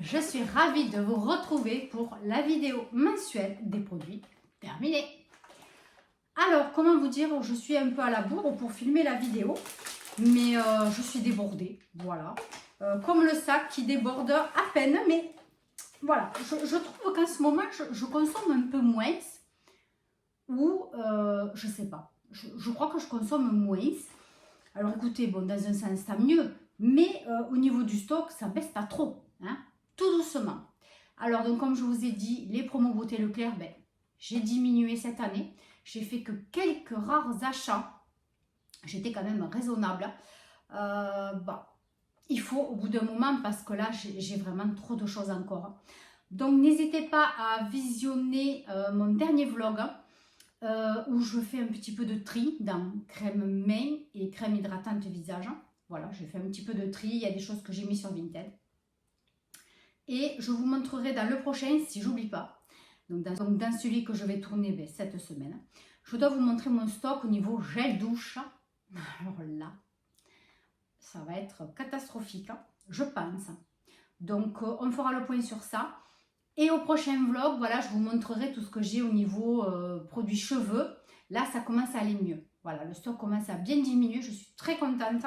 je suis ravie de vous retrouver pour la vidéo mensuelle des produits terminés. Alors, comment vous dire, je suis un peu à la bourre pour filmer la vidéo, mais je suis débordée, voilà. Comme le sac qui déborde à peine, mais voilà, je trouve qu'en ce moment, je consomme un peu moins, ou je sais pas, je crois que je consomme moins. Alors écoutez, bon, dans un sens, ça mieux, mais au niveau du stock, ça baisse pas trop, hein, tout doucement. Alors, donc, comme je vous ai dit, les promos Beauté Leclerc, ben, j'ai diminué cette année. J'ai fait que quelques rares achats. J'étais quand même raisonnable. Bah, il faut au bout d'un moment, parce que là, j'ai vraiment trop de choses encore. Donc, n'hésitez pas à visionner mon dernier vlog où je fais un petit peu de tri dans crème main et crème hydratante visage. Voilà, j'ai fait un petit peu de tri. Il y a des choses que j'ai mis sur Vinted. Et je vous montrerai dans le prochain, si j'oublie pas. Donc dans celui que je vais tourner cette semaine, je dois vous montrer mon stock au niveau gel douche. Alors là, ça va être catastrophique, je pense. Donc on fera le point sur ça. Et au prochain vlog, voilà, je vous montrerai tout ce que j'ai au niveau produits cheveux. Là, ça commence à aller mieux. Voilà, le stock commence à bien diminuer. Je suis très contente.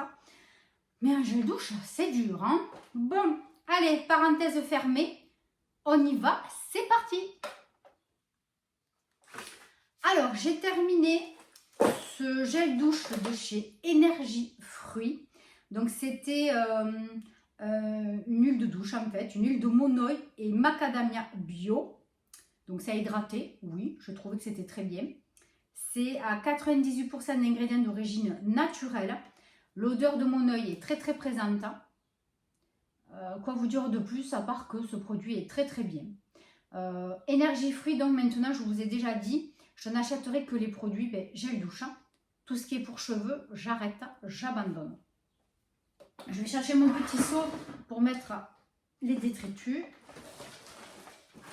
Mais un gel douche, c'est dur, hein. Bon, allez, parenthèse fermée. On y va, c'est parti. Alors, j'ai terminé ce gel douche de chez Énergie Fruits. Donc, c'était une huile de douche, en fait, une huile de monoï et macadamia bio. Donc, ça a hydraté, oui, je trouvais que c'était très bien. C'est à 98% d'ingrédients d'origine naturelle. L'odeur de monoï est très, très présente. Quoi vous dire de plus, à part que ce produit est très, très bien. Énergie Fruits, donc maintenant, je vous ai déjà dit, je n'achèterai que les produits gel douche. Tout ce qui est pour cheveux, j'arrête, j'abandonne. Je vais chercher mon petit seau pour mettre les détritus.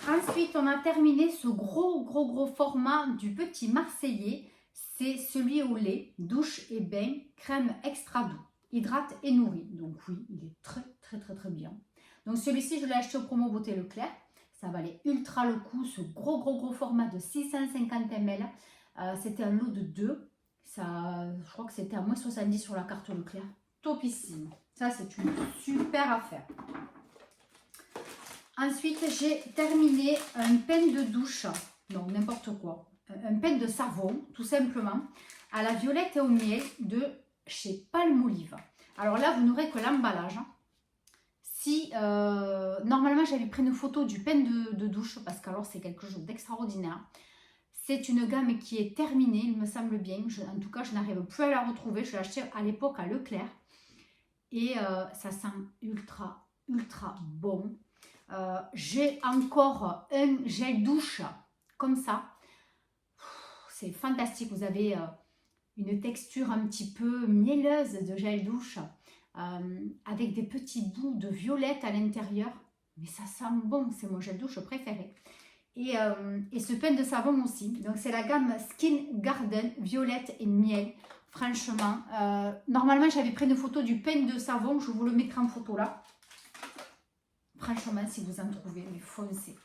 Ensuite, on a terminé ce gros format du petit Marseillais. C'est celui au lait, douche et bain, crème extra doux, hydrate et nourrit. Donc oui, il est très bien. Donc celui-ci, je l'ai acheté au promo Beauté Leclerc. Ça valait ultra le coup, ce gros format de 650 ml. C'était un lot de 2. Ça, je crois que c'était à moins 70 sur la carte Leclerc. Topissime. Ça, c'est une super affaire. Ensuite, j'ai terminé un pain de douche. Non, n'importe quoi. Un pain de savon, tout simplement, à la violette et au miel de chez Palmolive. Alors là, vous n'aurez que l'emballage. Si normalement j'avais pris une photo du pain de douche, parce qu'alors c'est quelque chose d'extraordinaire. C'est une gamme qui est terminée, il me semble bien. En tout cas, je n'arrive plus à la retrouver. Je l'ai acheté à l'époque à Leclerc. Et ça sent ultra bon. J'ai encore un gel douche comme ça. C'est fantastique. Vous avez une texture un petit peu mielleuse de gel douche. Avec des petits bouts de violette à l'intérieur, mais ça sent bon, c'est mon gel douche préféré. Et ce pain de savon aussi, donc c'est la gamme Skin Garden violette et miel. Franchement, normalement j'avais pris une photo du pain de savon, je vous le mettrai en photo là. Franchement, si vous en trouvez, mais foncez.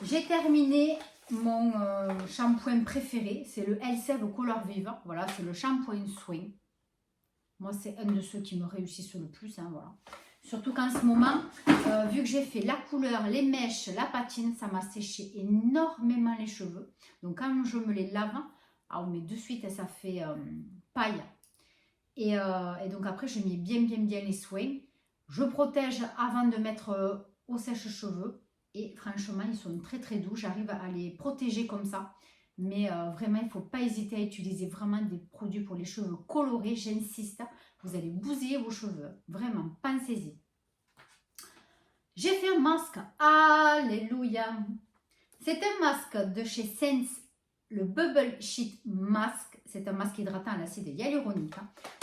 J'ai terminé mon shampoing préféré, c'est le Elseve Color Vive. Voilà, c'est le shampoing soin. Moi, c'est un de ceux qui me réussissent le plus. Hein, voilà. Surtout qu'en ce moment, vu que j'ai fait la couleur, les mèches, la patine, ça m'a séché énormément les cheveux. Donc, quand je me les lave, on met de suite et ça fait paille. Et donc, après, je mets bien les soins. Je protège avant de mettre au sèche-cheveux. Et franchement, ils sont très doux. J'arrive à les protéger comme ça. Mais vraiment, il ne faut pas hésiter à utiliser vraiment des produits pour les cheveux colorés. J'insiste, vous allez bousiller vos cheveux. Vraiment, pensez-y. J'ai fait un masque. Alléluia. C'est un masque de chez Sense, le Bubble Sheet Mask. C'est un masque hydratant à l'acide hyaluronique.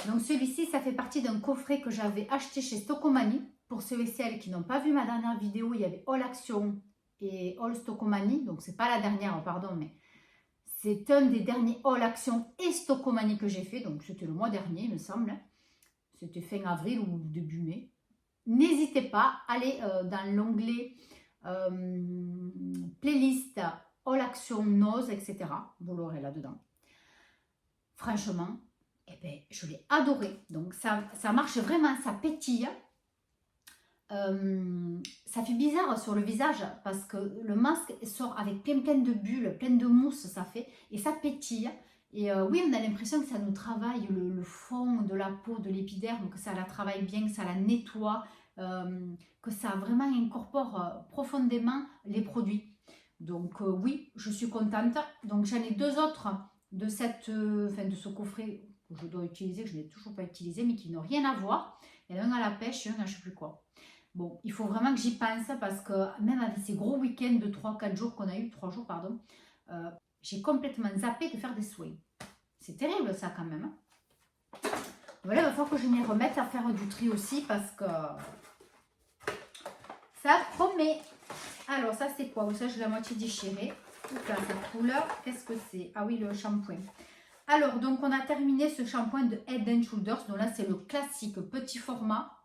Donc celui-ci, ça fait partie d'un coffret que j'avais acheté chez Stocomanie. Pour ceux et celles qui n'ont pas vu ma dernière vidéo, il y avait All Action et All Stocomanie. Donc c'est pas la dernière, pardon, mais... c'est un des derniers All Action et Stocomanie que j'ai fait. Donc, c'était le mois dernier, il me semble. C'était fin avril ou début mai. n'hésitez pas, allez dans l'onglet playlist All Action Nose, etc. Vous l'aurez là-dedans. Franchement, eh ben, je l'ai adoré. Donc ça marche vraiment, ça pétille. Ça fait bizarre sur le visage parce que le masque sort avec plein de bulles, plein de mousse, ça fait, et ça pétille. Et oui, on a l'impression que ça nous travaille le fond de la peau, de l'épiderme, que ça la travaille bien, que ça la nettoie, que ça vraiment incorpore profondément les produits. Donc oui, je suis contente. Donc j'en ai deux autres de, de ce coffret que je dois utiliser, que je n'ai toujours pas utilisé, mais qui n'ont rien à voir. Il y en a un à la pêche et un à je ne sais plus quoi. Bon, il faut vraiment que j'y pense parce que même avec ces gros week-ends de 3-4 jours qu'on a eu, 3 jours pardon, j'ai complètement zappé de faire des soins. C'est terrible ça quand même. Voilà, il va falloir que je m'y remette à faire du tri aussi parce que ça promet. Alors ça c'est quoi? Ça je l'ai à moitié déchiré. Là, cette couleur, qu'est-ce que c'est? Ah oui, le shampoing. Alors donc on a terminé ce shampoing de Head & Shoulders. Donc là c'est le classique petit format.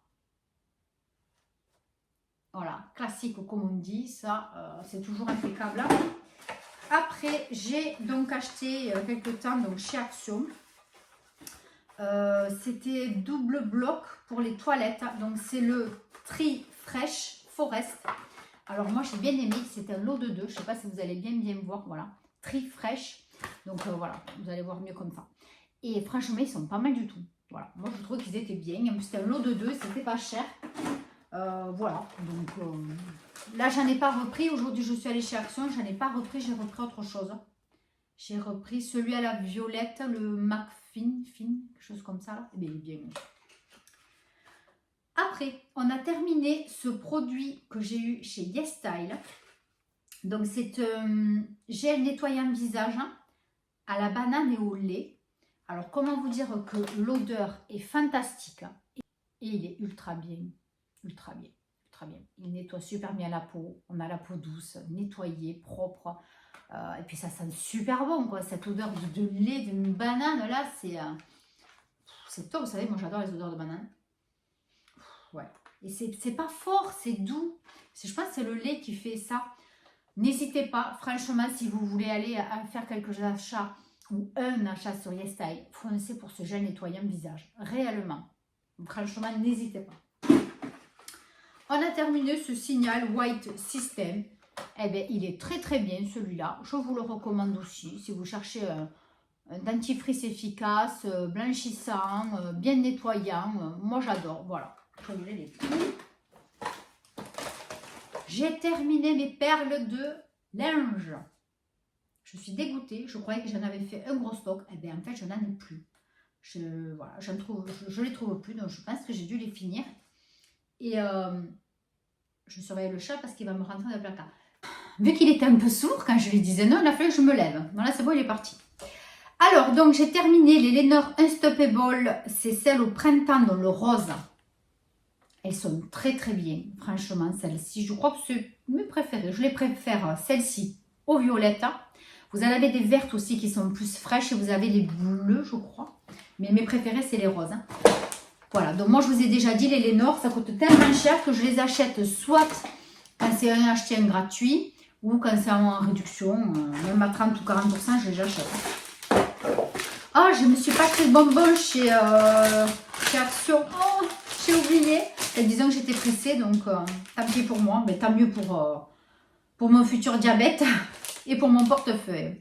Voilà, classique comme on dit, ça c'est toujours impeccable. Après, j'ai donc acheté quelques temps donc, chez Action. C'était double bloc pour les toilettes. Donc c'est le Tri Fresh Forest. Alors moi j'ai bien aimé, c'était un lot de 2. Je ne sais pas si vous allez bien voir. Voilà, Tri Fresh. Donc voilà, vous allez voir mieux comme ça. Et franchement, ils sont pas mal du tout. Voilà, moi je trouve qu'ils étaient bien. C'était un lot de 2, c'était pas cher. Voilà, donc là j'en ai pas repris. Aujourd'hui je suis allée chez Action, j'en ai pas repris, j'ai repris autre chose. J'ai repris celui à la violette, le McFin, quelque chose comme ça là. Eh bien, il est bien. Après, on a terminé ce produit que j'ai eu chez YesStyle. Donc c'est gel nettoyant visage à la banane et au lait. Alors comment vous dire que l'odeur est fantastique et il est ultra bien. Ultra bien, ultra bien. Il nettoie super bien la peau. On a la peau douce, nettoyée, propre. Et puis ça sent super bon, quoi. Cette odeur de lait, d'une banane, là, c'est top. Vous savez, moi j'adore les odeurs de banane. Ouais. Et c'est pas fort, c'est doux. Je pense que c'est le lait qui fait ça. N'hésitez pas, franchement, si vous voulez aller faire quelques achats ou un achat sur YesStyle, foncez pour ce gel nettoyant visage. Réellement. Franchement, n'hésitez pas. On a terminé ce Signal White System. Eh bien, il est très bien celui-là. Je vous le recommande aussi si vous cherchez un dentifrice efficace, blanchissant, bien nettoyant. Moi, j'adore. Voilà. Je vais les prix. J'ai terminé mes perles de linge. Je suis dégoûtée. Je croyais que j'en avais fait un gros stock. Eh bien, en fait, je n'en ai plus. Voilà, je les trouve plus. Donc, je pense que j'ai dû les finir. Et je surveille le chat parce qu'il va me rentrer dans le placard. Vu qu'il était un peu sourd, quand je lui disais non, il a fallu que je me lève. Voilà, c'est bon, il est parti. Alors, donc, j'ai terminé les Laineur Unstoppable. C'est celles au printemps dans le rose. Elles sont très bien. Franchement, celles-ci, je crois que c'est mes préférées. Je les préfère, celles-ci, au violette. Vous en avez des vertes aussi qui sont plus fraîches. Et vous avez les bleus, je crois. Mais mes préférées, c'est les roses. Voilà, donc moi je vous ai déjà dit, les Laineur, ça coûte tellement cher que je les achète soit quand c'est un acheté un gratuit ou quand c'est en réduction, même à 30 ou 40%, je les achète. Ah, je me suis pas acheté de bonbons chez Action. Oh, j'ai oublié. Et disons que j'étais pressée, donc tant pis pour moi, mais tant mieux pour mon futur diabète et pour mon portefeuille.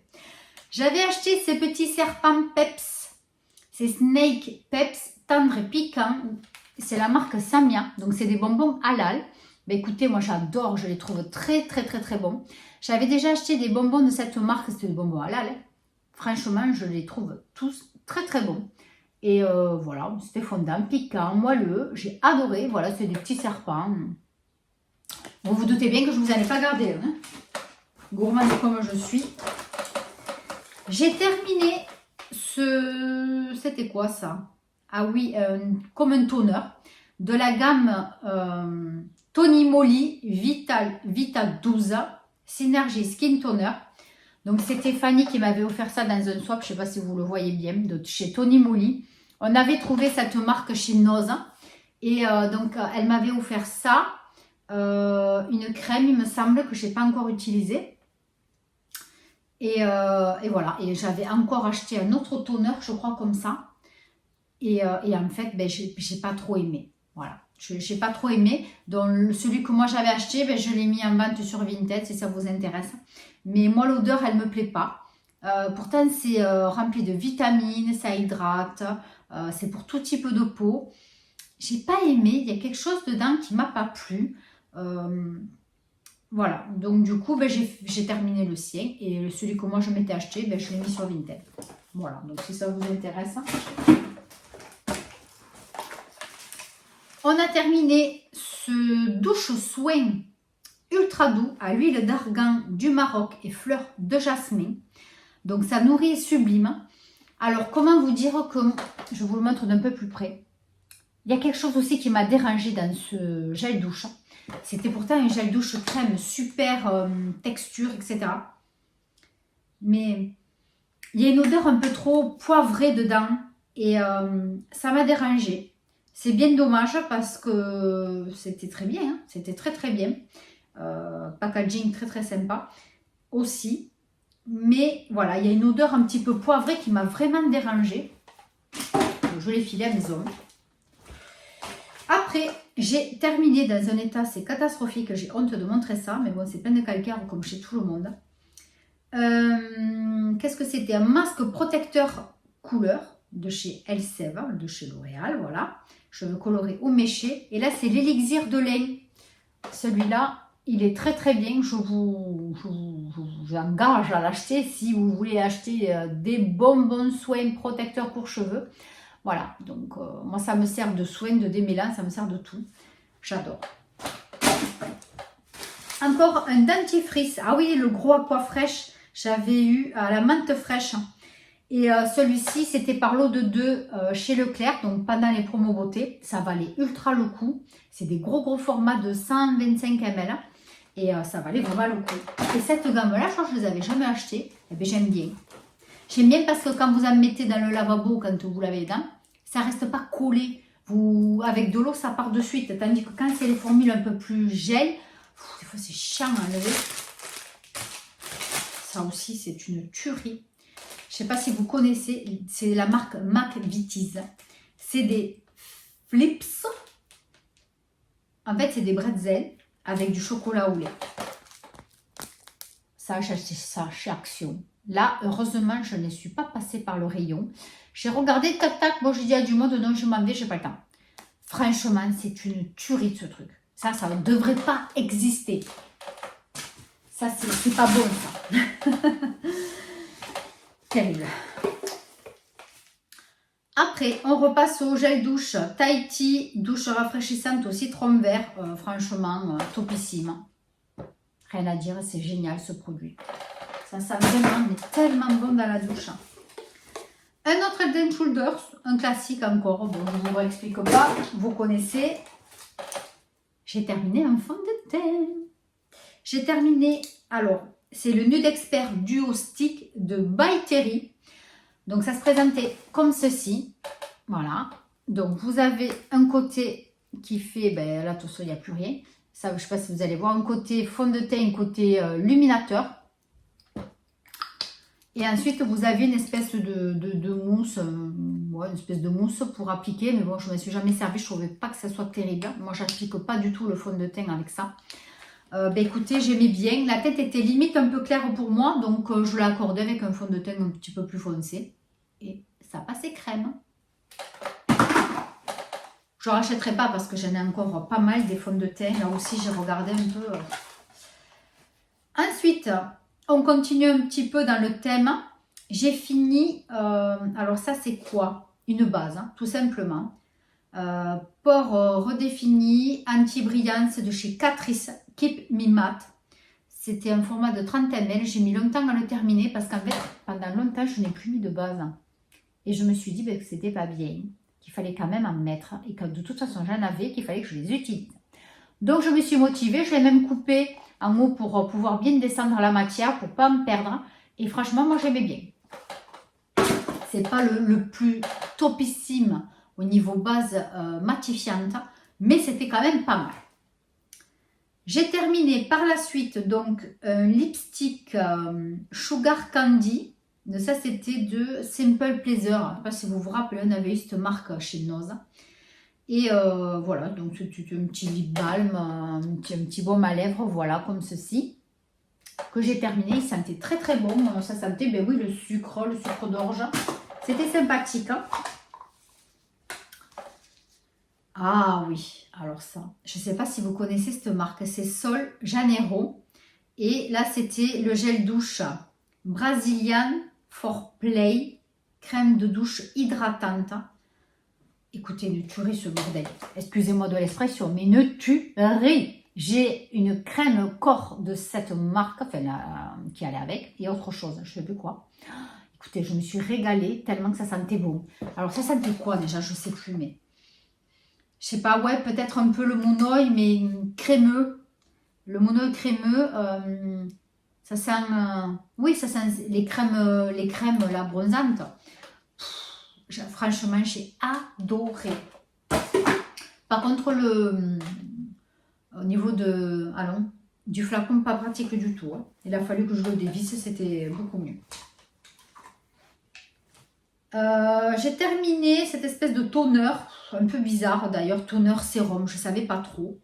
J'avais acheté ces petits serpents Peps, ces Snake Peps tendre et piquant, c'est la marque Samia, donc c'est des bonbons halal. Mais écoutez, moi j'adore, je les trouve très bons. J'avais déjà acheté des bonbons de cette marque, c'était des bonbons halal. Franchement, je les trouve tous très bons. Et voilà, c'était fondant, piquant, moelleux, j'ai adoré. Voilà, c'est des petits serpents. Vous vous doutez bien que je ne vous en ai pas gardé, hein. Gourmande comme je suis. J'ai terminé c'était quoi ça? Ah oui, comme un toner de la gamme Tony Moly Vita 12 Synergy Skin Toner. Donc c'était Fanny qui m'avait offert ça dans un swap, je ne sais pas si vous le voyez bien, de chez Tony Moly. On avait trouvé cette marque chez Nose Et donc, elle m'avait offert ça, une crème, il me semble, que je n'ai pas encore utilisée. Et voilà, et j'avais encore acheté un autre toner, je crois, comme ça. Et en fait, ben, j'ai pas trop aimé. Voilà, j'ai pas trop aimé. Donc, celui que moi j'avais acheté, ben, je l'ai mis en vente sur Vinted si ça vous intéresse. Mais moi, l'odeur, elle me plaît pas. Pourtant, c'est rempli de vitamines, ça hydrate. C'est pour tout type de peau. J'ai pas aimé, il y a quelque chose dedans qui m'a pas plu. Voilà, donc du coup, ben, j'ai terminé le sien. Et celui que moi je m'étais acheté, ben, je l'ai mis sur Vinted. Voilà, donc si ça vous intéresse. On a terminé ce douche soin ultra doux à l'huile d'argan du Maroc et fleurs de jasmin. Donc ça nourrit et sublime. Alors comment vous dire que, je vous le montre d'un peu plus près. Il y a quelque chose aussi qui m'a dérangé dans ce gel douche. C'était pourtant un gel douche crème super texture, etc. Mais il y a une odeur un peu trop poivrée dedans et ça m'a dérangé. C'est bien dommage parce que c'était très bien, hein, c'était très très bien. Packaging très très sympa aussi. Mais voilà, il y a une odeur un petit peu poivrée qui m'a vraiment dérangée. Je l'ai filé à mes ongles. Après, j'ai terminé dans un état, c'est catastrophique, j'ai honte de montrer ça, mais bon, c'est plein de calcaire comme chez tout le monde. Qu'est-ce que c'était? Un masque protecteur couleur de chez Elseve, de chez L'Oréal, voilà. Cheveux colorés ou méchés. Et là, c'est l'élixir de lin. Celui-là, il est très très bien. Je vous engage à l'acheter si vous voulez acheter des bonbons soins protecteurs pour cheveux. Voilà, donc moi ça me sert de soin, de démêlant, ça me sert de tout. J'adore. Encore un dentifrice. Ah oui, le gros aqua fraîche, j'avais eu à la menthe fraîche. Et celui-ci, c'était par lot de 2 chez Leclerc, donc pendant les promos beauté. Ça valait ultra le coup. C'est des gros formats de 125 ml. Et ça valait vraiment le coup. Et cette gamme-là, je crois que je ne les avais jamais achetées. Eh bien, j'aime bien. J'aime bien parce que quand vous en mettez dans le lavabo, quand vous lavez les dents, ça ne reste pas collé. Avec de l'eau, ça part de suite. Tandis que quand c'est les formules un peu plus gel, des fois c'est chiant à enlever. Ça aussi, c'est une tuerie. Je ne sais pas si vous connaissez, c'est la marque McVitie's. C'est des flips. En fait, c'est des bretzels avec du chocolat au lait. Ça, j'ai acheté ça chez Action. Là, heureusement, je ne suis pas passée par le rayon. J'ai regardé, tac, tac. Bon, j'ai dit à du monde, non, je m'en vais, j'ai pas le temps. Franchement, c'est une tuerie, ce truc. Ça ne devrait pas exister. Ça, c'est pas bon, ça. Terrible. Après, on repasse au gel douche Tahiti, douche rafraîchissante au citron vert. Franchement, topissime. Rien à dire, c'est génial ce produit. Ça sent vraiment mais tellement bon dans la douche. Un autre Head & Shoulders, un classique encore. Bon, je ne vous explique pas, vous connaissez. J'ai terminé un fond de teint. J'ai terminé, alors, c'est le Nude Expert Duo Stick de By Terry. Donc, ça se présentait comme ceci. Voilà. Donc, vous avez un côté qui fait, ben là, tout ça, il n'y a plus rien. Ça, je ne sais pas si vous allez voir, un côté fond de teint, un côté luminateur. Et ensuite, vous avez une espèce de mousse, ouais, une espèce de mousse pour appliquer. Mais bon, je ne me suis jamais servi, je ne trouvais pas que ça soit terrible. Moi, je n'applique pas du tout le fond de teint avec ça. Ben écoutez, j'aimais bien. La tête était limite un peu claire pour moi, donc je l'ai accordé avec un fond de teint un petit peu plus foncé. Et ça passait crème. Je ne rachèterai pas parce que j'en ai encore pas mal des fonds de teint. Là aussi, j'ai regardé un peu. Ensuite, on continue un petit peu dans le thème. J'ai fini, alors ça c'est quoi? Une base, hein, tout simplement. Port redéfini, anti-brillance de chez Catrice, Keep Me Matte. C'était un format de 30 ml. J'ai mis longtemps à le terminer parce qu'en fait, pendant longtemps, je n'ai plus mis de base. Et je me suis dit que c'était pas bien, qu'il fallait quand même en mettre et que de toute façon, j'en avais, qu'il fallait que je les utilise. Donc, je me suis motivée. Je l'ai même coupé en haut pour pouvoir bien descendre la matière, pour ne pas me perdre. Et franchement, moi, j'aimais bien. C'est pas le plus topissime au niveau base matifiante. mais c'était quand même pas mal. J'ai terminé par la suite donc un lipstick Sugar Candy. Ça c'était de Simple Pleasure. Je ne sais pas si vous vous rappelez, on avait eu cette marque chez Noz. Et voilà, donc c'est un petit lip balm, un petit baume à lèvres, voilà, comme ceci. Que j'ai terminé, il sentait très très bon. Ça sentait, ben oui, le sucre d'orge. C'était sympathique. Hein. Ah oui, alors ça, je ne sais pas si vous connaissez cette marque, c'est Sol Janeiro. Et là, c'était le gel douche Brazilian for Play, crème de douche hydratante. Écoutez, une tuerie ce bordel. Excusez-moi de l'expression, mais une tuerie. J'ai une crème corps de cette marque, enfin, qui allait avec, et autre chose, je ne sais plus quoi. Écoutez, je me suis régalée tellement que ça sentait bon. Alors, ça sentait quoi déjà? Je ne sais plus, mais... Je sais pas, ouais, peut-être un peu le monoï, mais crémeux. Le monoï crémeux, ça sent... oui, ça sent les crèmes la bronzante. Franchement, j'ai adoré. Par contre, au niveau du flacon, pas pratique du tout. Hein. Il a fallu que je le dévisse, c'était beaucoup mieux. J'ai terminé cette espèce de toner, un peu bizarre d'ailleurs, toner sérum, je ne savais pas trop,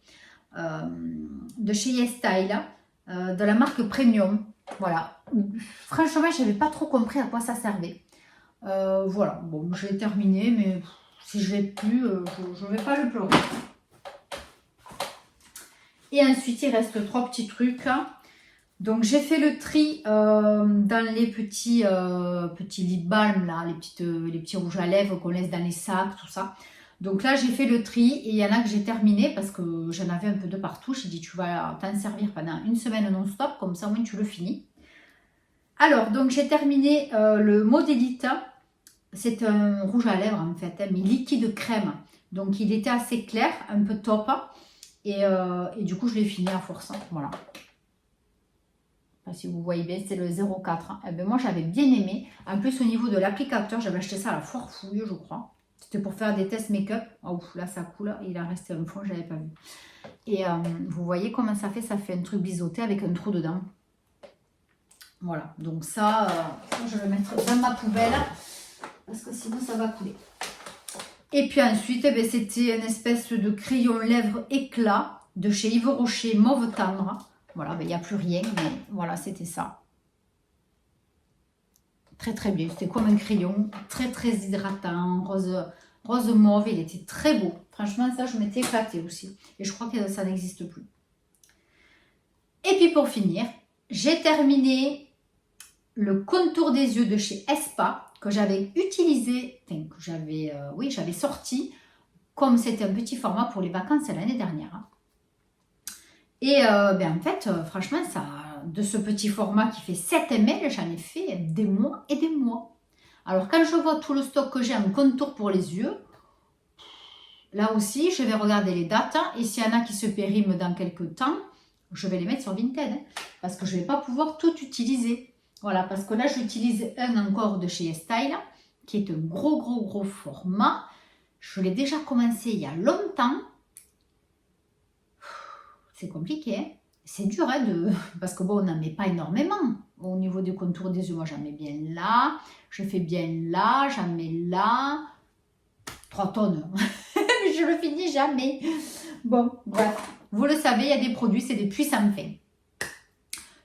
de chez YesStyle, de la marque Premium. Voilà. Franchement, je n'avais pas trop compris à quoi ça servait. Voilà, bon, je l'ai terminé, mais si je l'ai plus, je ne vais pas le pleurer. Et ensuite, il reste 3 petits trucs. Donc, j'ai fait le tri dans les petits lip balm, là, les petits rouges à lèvres qu'on laisse dans les sacs, tout ça. Donc là, j'ai fait le tri et il y en a que j'ai terminé parce que j'en avais un peu de partout. J'ai dit, tu vas t'en servir pendant une semaine non-stop, comme ça, au moins, tu le finis. Alors, donc, j'ai terminé le Modelita. C'est un rouge à lèvres, en fait, hein, mais liquide crème. Donc, il était assez clair, un peu top. Et du coup, je l'ai fini à force. Voilà. Si vous voyez bien, c'est le 04. Eh ben, moi, j'avais bien aimé. En plus, au niveau de l'applicateur, j'avais acheté ça à la Foire Fouille, je crois. C'était pour faire des tests make-up. Oh, là, ça coule. Il a resté un fond, je n'avais pas vu. Et vous voyez comment ça fait un truc biseauté avec un trou dedans. Voilà. Donc ça, je vais le mettre dans ma poubelle. Parce que sinon, ça va couler. Et puis ensuite, eh ben, c'était une espèce de crayon lèvres éclat de chez Yves Rocher, mauve tendre. Voilà, ben, il n'y a plus rien, mais voilà, c'était ça. Très très bien, c'était comme un crayon, très très hydratant, rose mauve, il était très beau. Franchement, ça, je m'étais éclatée aussi. Et je crois que ça n'existe plus. Et puis pour finir, j'ai terminé le contour des yeux de chez Espa, que j'avais utilisé, enfin, que j'avais, j'avais sorti, comme c'était un petit format pour les vacances l'année dernière. Hein. Et en fait, franchement, ça, de ce petit format qui fait 7 ml, j'en ai fait des mois et des mois. Alors, quand je vois tout le stock que j'ai en contour pour les yeux, là aussi, je vais regarder les dates. Et s'il y en a qui se périment dans quelques temps, je vais les mettre sur Vinted. Hein, parce que je ne vais pas pouvoir tout utiliser. Voilà, parce que là, j'utilise un encore de chez YesStyle, qui est un gros format. Je l'ai déjà commencé il y a longtemps. C'est compliqué, hein. C'est dur, hein, parce que bon, on n'en met pas énormément. Au niveau du contour des yeux, moi j'en mets bien là, je fais bien là, j'en mets là. 3 tonnes. Mais je le finis jamais. Bon, bref. Vous le savez, il y a des produits, c'est des puissants fins.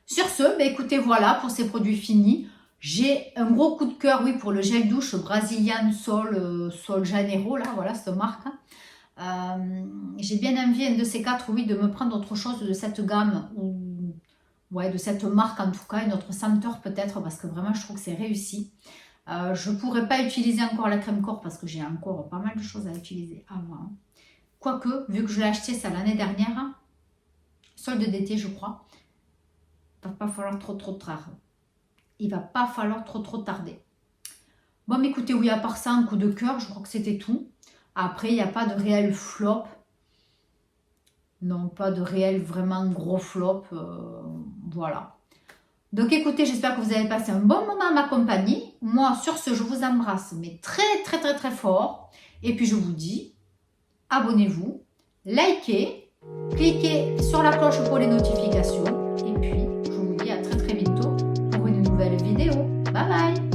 Sur ce, ben écoutez, voilà pour ces produits finis. J'ai un gros coup de cœur, oui, pour le gel douche Brazilian Sol Janeiro, là, voilà, cette marque. J'ai bien envie, un de ces 4, oui, de me prendre autre chose de cette gamme, ou ouais, de cette marque en tout cas, une autre senteur peut-être, parce que vraiment je trouve que c'est réussi. Je ne pourrais pas utiliser encore la crème corps parce que j'ai encore pas mal de choses à utiliser avant. Quoique, vu que je l'ai acheté ça l'année dernière, solde d'été je crois, il ne va pas falloir trop tard. Il va pas falloir trop tarder. Bon, mais écoutez, oui, à part ça, un coup de cœur, je crois que c'était tout. Après, il n'y a pas de réel flop. Non, pas de réel vraiment gros flop. Voilà. Donc écoutez, j'espère que vous avez passé un bon moment à ma compagnie. Moi, sur ce, je vous embrasse, mais très fort. Et puis je vous dis, abonnez-vous, likez, cliquez sur la cloche pour les notifications et puis je vous dis à très bientôt pour une nouvelle vidéo. Bye bye!